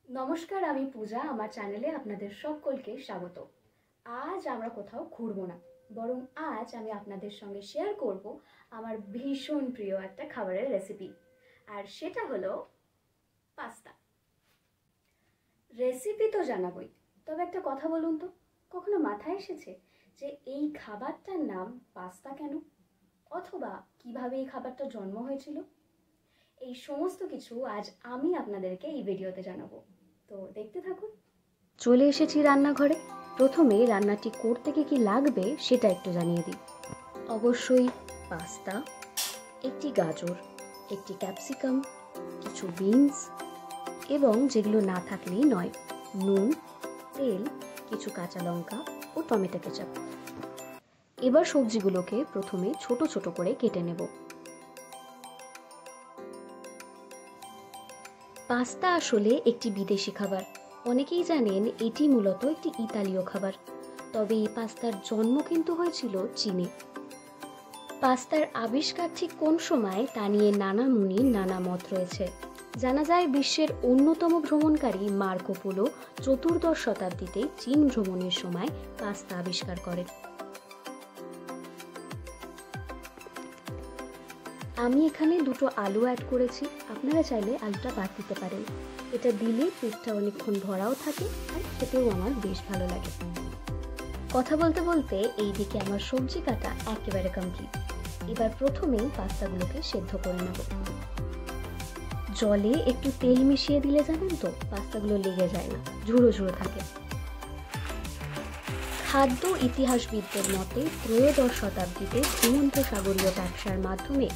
নমস্কার, আমি পূজা। আমার চ্যানেলে আপনাদের সকলকে স্বাগত। আজ আমরা কোথাও ঘুরবো না, বরং আজ আমি আপনাদের সঙ্গে শেয়ার করব আমার ভীষণ প্রিয় একটা খাবারের রেসিপি, আর সেটা হলো পাস্তা। রেসিপি তো জানাবই, তবে একটা কথা বলুন তো, কখনো মাথায় এসেছে যে এই খাবারটার নাম পাস্তা কেন, অথবা কিভাবে এই খাবারটা জন্ম হয়েছিল? এই সমস্ত কিছু আজ আমি আপনাদেরকে এই ভিডিওতে জানাবো, তো দেখতে থাকুন। চলে এসেছি রান্নাঘরে। প্রথমে রান্নাটি করতে কি লাগবে সেটা একটু জানিয়ে দিই। অবশ্যই পাস্তা, একটি গাজর, একটি ক্যাপসিকাম, কিছু বিনস এবং যেগুলো না থাকলেই নয়, নুন, তেল, কিছু কাঁচা লঙ্কা ও টমেটো কেচাপ। এবার সবজিগুলোকে প্রথমে ছোট ছোট করে কেটে নেব। পাস্তা আসলে একটি বিদেশি খাবার। অনেকেই জানেন এটি মূলত একটি ইতালীয় খাবার, তবে এই পাস্তার জন্ম কিন্তু হয়েছিল চীনে। পাস্তার আবিষ্কার ঠিক কোন সময় তা নিয়ে নানা মুনির নানা মত রয়েছে। জানা যায় বিশ্বের অন্যতম ভ্রমণকারী মার্কো পোলো চতুর্দশ শতাব্দীতে চীন ভ্রমণের সময় পাস্তা আবিষ্কার করেন। আমি এখানে দুটো আলু অ্যাড করেছি, আপনারা চাইলে আলুটা বাদ দিতে পারেন। এটা দিলে পেটটা অনেকক্ষণ ভরাও থাকে আর খেতেও আমার বেশ ভালো লাগে। কথা বলতে বলতে এইদিকে আমার সবজি কাটা একেবারে কমপ্লিট। এবার প্রথমেই পাস্তাগুলোকে সেদ্ধ করে নেব। জলে একটু তেল মিশিয়ে দিলে জানেন তো পাস্তাগুলো লেগে যায় না, ঝুড়ো ঝুড়ো থাকে। খাদ্য ইতিহাসবিদদের মতে ত্রয়োদশ শতাব্দীতে ভূমধ্যসাগরীয় ব্যবসার মাধ্যমে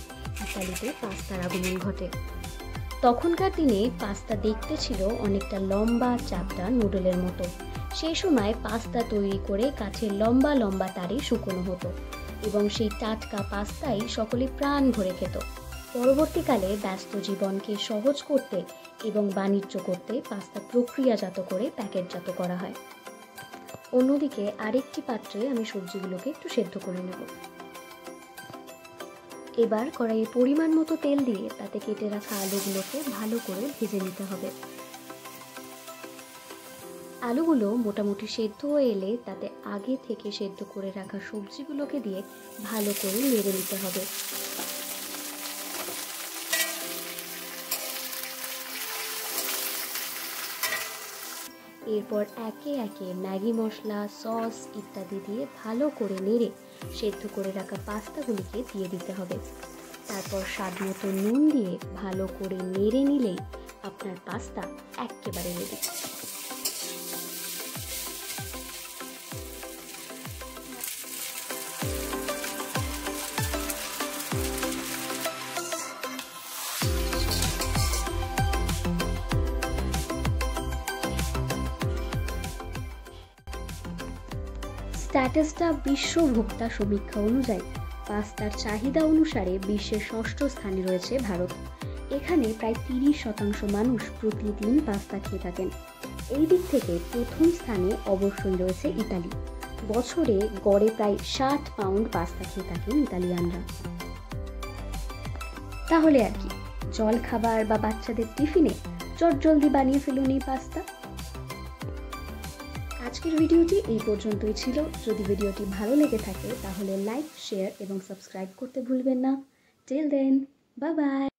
ইতালিতে পাস্তার আগমন ঘটে। তখনকার দিনে পাস্তা দেখতে ছিল অনেকটা লম্বা চাপটা নুডলের মতো। সেই সময় পাস্তা তৈরি করে কাঠের লম্বা লম্বা তারে শুকনো হতো এবং সেই টাটকা পাস্তাই সকলে প্রাণ ভরে খেত। পরবর্তীকালে ব্যস্ত জীবনকে সহজ করতে এবং বাণিজ্য করতে পাস্তা প্রক্রিয়াজাত করে প্যাকেটজাত করা হয়। অন্যদিকে আরেকটি পাত্রে আমি সবজিগুলোকে একটু সেদ্ধ করে নেব। এবার কড়াইয়ে পরিমাণ মতো তেল দিয়ে তাতে কেটে রাখা আলুগুলোকে ভালো করে ভেজে নিতে হবে। আলুগুলো মোটামুটি সেদ্ধ হয়ে এলে তাতে আগে থেকে সেদ্ধ করে রাখা সবজিগুলোকে দিয়ে ভালো করে নেড়ে নিতে হবে। এরপর একে একে ম্যাগি মশলা, সস ইত্যাদি দিয়ে ভালো করে নেড়ে সেদ্ধ করে রাখা পাস্তাগুলিকে দিয়ে দিতে হবে। তারপর স্বাদ মতো নুন দিয়ে ভালো করে নেড়ে নিলেই আপনার পাস্তা একেবারে রেডি। স্ট্যাটাসটা বিশ্ব ভোক্তা সমীক্ষা অনুযায়ী পাস্তার চাহিদা অনুসারে বিশ্বের ষষ্ঠ স্থানে রয়েছে ভারত। এখানে প্রায় 30% মানুষ প্রতিদিন পাস্তা খেয়ে থাকেন। এই দিক থেকে প্রথম স্থানে অবশ্যই রয়েছে ইতালি। বছরে গড়ে প্রায় 60 পাউন্ড পাস্তা খেয়ে থাকেন ইতালিয়ানরা। তাহলে আর কি, জল খাবার বা বাচ্চাদের টিফিনে চটজলদি বানিয়ে ফেলুন এই পাস্তা। আজকের ভিডিওটি এই পর্যন্তই ছিল। যদি ভিডিওটি ভালো লেগে থাকে তাহলে লাইক, শেয়ার এবং সাবস্ক্রাইব করতে ভুলবেন না। Till then, bye by.